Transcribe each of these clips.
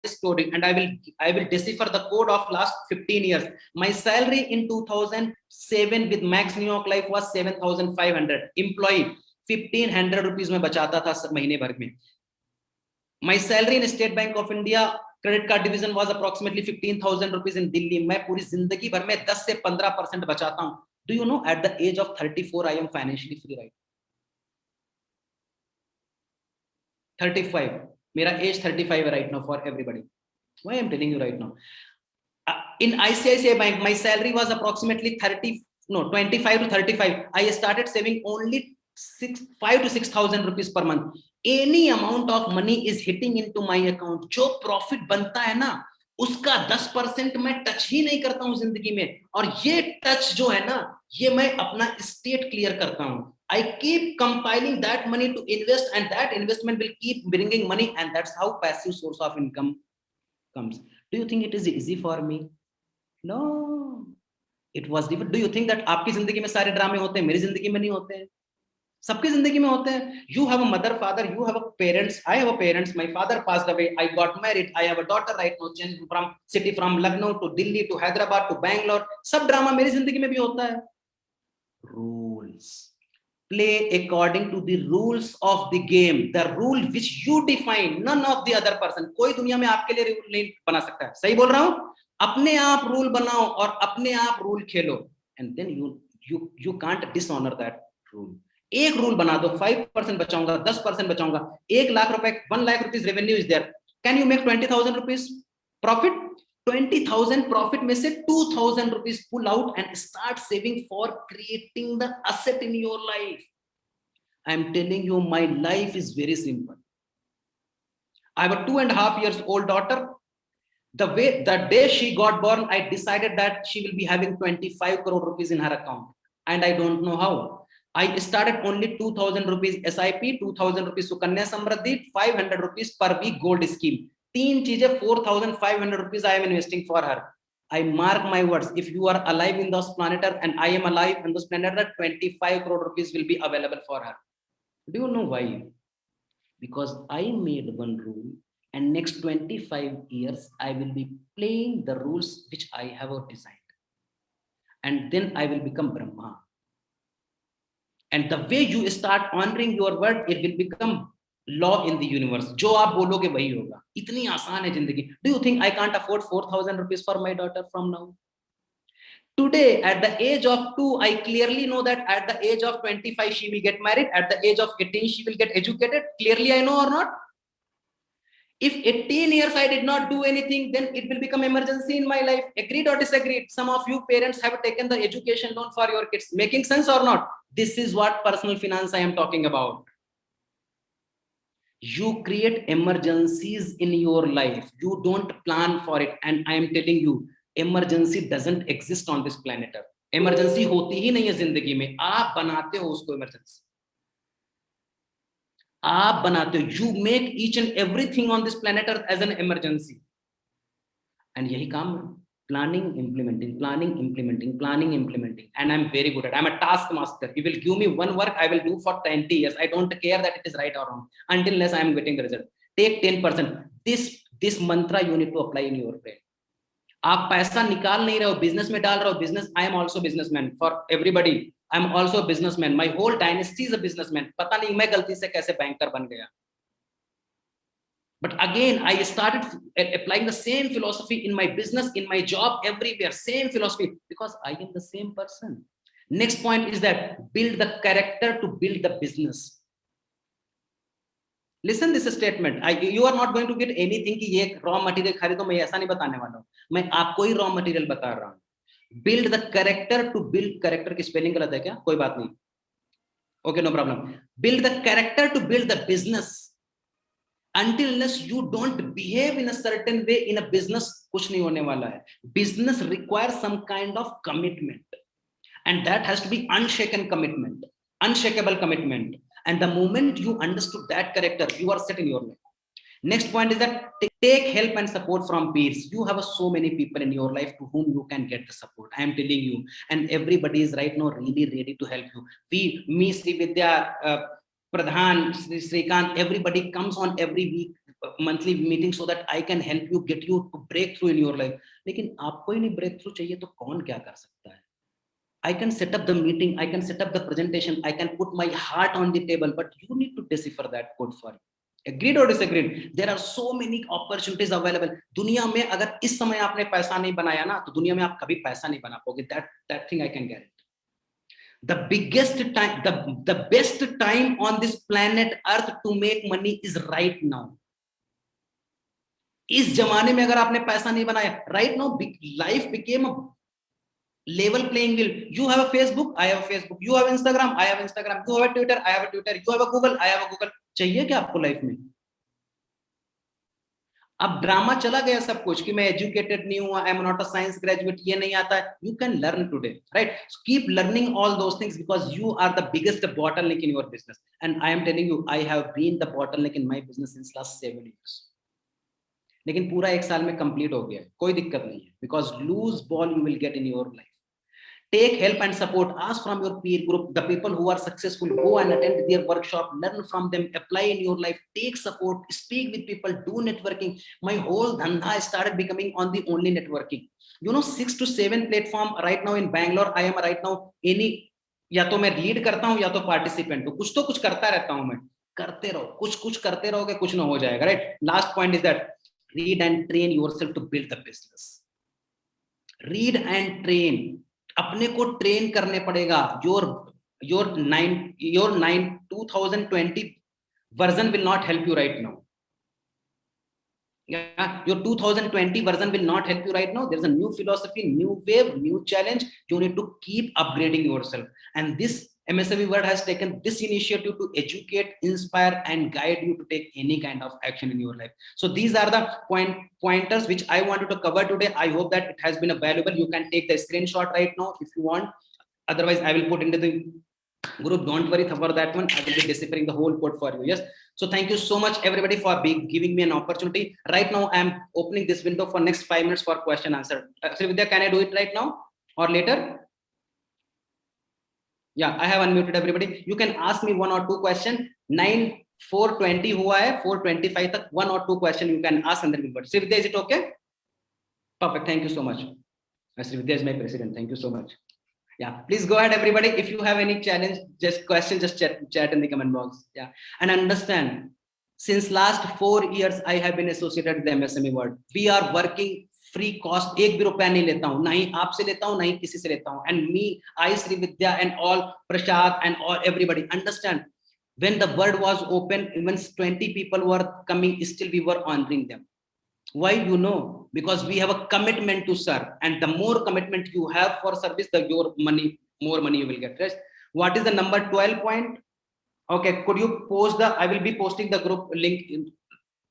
coding, and I will decipher the code of last 15 years. My salary in 2007 with Max New York Life was 7,500. Employee 1,500 rupees में बचाता था महीने भर में. My salary in State Bank of India credit card division was approximately 15,000 rupees in Delhi. मैं पूरी जिंदगी भर में 10 से 15% बचाता हूँ. Do you know, at the age of 34, I am financially free, right? 35. मेरा age 35 है right now for everybody. Why I'm telling you right now? In ICICI Bank, my salary was approximately 25 to 35. I started saving only 5 to 6,000 rupees per month. Any amount of money is hitting into my account. जो profit बनता है ना, उसका 10% मैं touch ही नहीं करता हूँ जिंदगी में. और ये टच जो है ना, ये मैं अपना स्टेट क्लियर करता हूँ. I keep compiling that money to invest, and that investment will keep bringing money, and that's how passive source of income comes. Do you think it is easy for me? No, it was difficult. Do you think that आपकी जिंदगी में सारे ड्रामे होते हैं, मेरी जिंदगी में नहीं होते हैं? सबकी जिंदगी में होते हैं. You have a mother, father, you have a parents, I have a parents. My father passed away, I got married, I have a daughter right now, changed from city, from Lucknow to Delhi to Hyderabad to Bangalore. सब drama मेरी जिंदगी में भी होता है. Rules. Play according to the rules of the game, the rule which you define, none of the other person. कोई दुनिया में आपके लिए रूल नहीं बना सकता है. सही बोल रहा हूं? अपने आप रूल बनाओ और अपने आप rule Khelo, and then you can't dishonor that rule. एक रूल बना दो, 5% बचाऊंगा, 10% बचाऊंगा. 1 लाख रुपए, 1 lakh rupees revenue is there. Can you make 20,000 rupees profit? 20,000 profit में से 2,000 rupees pull out and start saving for creating the asset in your life. I am telling you, my life is very simple. I have a 2.5 years old daughter. The day she got born, I decided that she will be having 25 crore rupees in her account, and I don't know how. I started only 2,000 rupees SIP, 2,000 rupees Sukanya Samriddhi, 500 rupees per week gold scheme. तीन चीजें 4,500 rupees I am investing for her. I mark my words, if you are alive in this planet Earth and I am alive in this planet Earth, 25 crore rupees will be available for her. Do you know why? Because I made one rule, and next 25 years I will be playing the rules which I have designed, and then I will become Brahma. And the way you start honoring your word, it will become law in the universe. जो आप बोलोगे वही होगा. इतनी आसान है जिंदगी. Do you think I can't afford 4,000 rupees for my daughter from now? Today, at the age of 2, I clearly know that at the age of 25 she will get married. At the age of 18 she will get educated. Clearly I know or not? If 18 years I did not do anything, then it will become emergency in my life. Agreed or disagreed? Some of you parents have taken the education loan for your kids. Making sense or not? This is what personal finance I am talking about. You create emergencies in your life. You don't plan for it. And I am telling you, emergency doesn't exist on this planet Earth. Emergency होती ही नहीं है जिंदगी में. आप बनाते हो उसको emergency. आप बनाते हो. You make each and everything on this planet Earth as an emergency. And यही काम है. Planning, implementing, planning, implementing, planning, implementing. And I'm very good at it. I'm a task master. You will give me one work, I will do for 20 years. I don't care that it is right or wrong, until unless I am getting the result. Take 10%. This mantra you need to apply in your brain. आप पैसा निकाल नहीं रहे हो, business में डाल रहे हो. Business, I am also businessman. For everybody, I am also a businessman. My whole dynasty is a businessman. पता नहीं मैं गलती से कैसे बैंकर बन गया. But again, I started applying the same philosophy in my business, in my job, everywhere. Same philosophy, because I am the same person. Next point is that build the character to build the business. Listen this statement. You are not going to get anything कि ये raw material खरीदो. मैं ऐसा नहीं बताने वाला हूँ. मैं आपको ही raw material बता रहा हूँ. Build the character to build character की spelling गलत है क्या? कोई बात नहीं. Okay, no problem. Build the character to build the business. Until unless you don't behave in a certain way in a business, कुछ नहीं होने वाला है. Business requires some kind of commitment, and that has to be unshaken commitment, unshakable commitment. And the moment you understood that character, you are set in your life. Next point is that take help and support from peers. You have so many people in your life to whom you can get the support. I am telling you, and everybody is right now really ready to help you. Me, Sri Vidya, Pradhan, Srikant, everybody comes on every week monthly meeting so that I can help you, get you to break through in your life. लेकिन आपको ही नहीं break through चाहिए तो कौन क्या कर सकता है? I can set up the meeting, I can set up the presentation, I can put my heart on the table, but you need to decipher that code for you. Agreed or disagreed? There are so many opportunities available. दुनिया में अगर इस समय आपने पैसा नहीं बनाया ना, तो दुनिया में आप कभी पैसा नहीं बना पाओगे. That thing I can guarantee. The biggest time, the best time on this planet Earth to make money is right now. इस जमाने में अगर आपने पैसा नहीं बनाया, right now life became a level playing field. You have a Facebook, I have a Facebook. You have Instagram, I have Instagram. You have a Twitter, I have a Twitter. You have a Google, I have a Google. चाहिए क्या आपको life में? अब drama चला गया सब कुछ कि मैं एजुकेटेड नहीं हूँ, I am not a science graduate, ये नहीं आता है. You can learn today, right? So keep learning all those things because you are the biggest bottleneck in your business. And I am telling you, I have been the bottleneck in my business since last 7 years. लेकिन पूरा 1 साल में complete हो गया, कोई दिक्कत नहीं है. Because loose ball you will get in your life. Take help and support. Ask from your peer group, the people who are successful. Go and attend their workshop. Learn from them. Apply in your life. Take support. Speak with people. Do networking. My whole dhandha started becoming on the only networking. You know, 6 to 7 platform right now in Bangalore. I am right now any, या तो मैं lead करता हूँ या तो participant हूँ. कुछ तो कुछ करता रहता हूँ मैं. करते रहो, कुछ करते रहोगे, कुछ ना हो जाएगा, right? Last point is that read and train yourself to build the business. Read and train. अपने को ट्रेन करने पड़ेगा. your 2020 version will not help you right now. Yeah, your 2020 version will not help you right now. There's a new philosophy, new wave, new challenge. You need to keep upgrading yourself. And this MSME World has taken this initiative to educate, inspire, and guide you to take any kind of action in your life. So these are the pointers which I wanted to cover today. I hope that it has been valuable. You can take the screenshot right now if you want. Otherwise, I will put into the group. Don't worry for that one. I will be deciphering the whole code for you. Yes. So thank you so much, everybody, for giving me an opportunity. Right now, I am opening this window for next 5 minutes for question answer. Srividya, can I do it right now or later? Yeah, I have unmuted everybody. You can ask me 1 or 2 questions. 420 हुआ है, 425 तक 1 or 2 question you can ask and then we'll. Srividya, is it okay? Perfect. Thank you so much. Srividya is my president. Thank you so much. Yeah, please go ahead, everybody. If you have any challenge, just question, just chat in the comment box. Yeah, and understand, since last 4 years, I have been associated with the MSME World. We are working free cost. एक भी रुपया नहीं लेता हूँ, ना ही आपसे लेता हूँ, ना ही किसी से लेता हूँ. And me, I, Srividya, and all Prashad and all everybody understand. When the world was open, even 20 people were coming, still we were honoring them. Why? You know, because we have a commitment to serve, and the more commitment you have for service, the more money you will get. Right? What is the number 12 point? Okay, could you post the? I will be posting the group link in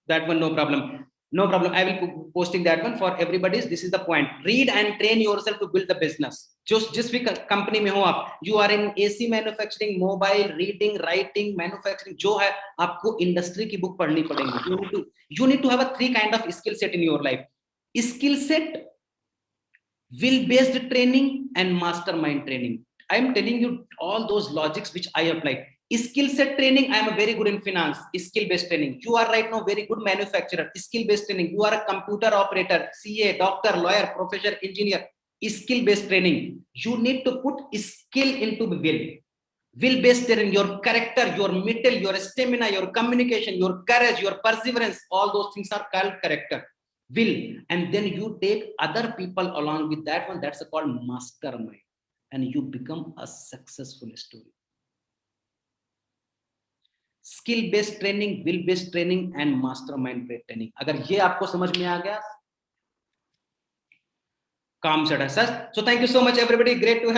that one. No problem. No problem. I will be posting that one for everybody's. This is the point. Read and train yourself to build the business. जिस भी company में हो आप, you are in AC manufacturing, mobile, reading, writing, manufacturing, जो है आपको industry की book पढ़नी पड़ेगी. You need to have a 3 kind of skill set in your life. Skill set, will based training, and mastermind training. I am telling you all those logics which I applied. Skill set training, I am very good in finance. Skill based training. You are right now very good manufacturer. Skill based training. You are a computer operator, CA, doctor, lawyer, professor, engineer. Skill based training. You need to put skill into will. Will based training, your character, your mettle, your stamina, your communication, your courage, your perseverance, all those things are called character. Will, and then you take other people along with that one. That's called mastermind, and you become a successful story. Skill based training, will based training, and mastermind based training. अगर ये आपको समझ में आ गया, काम set है sir. So thank you so much, everybody. Great to have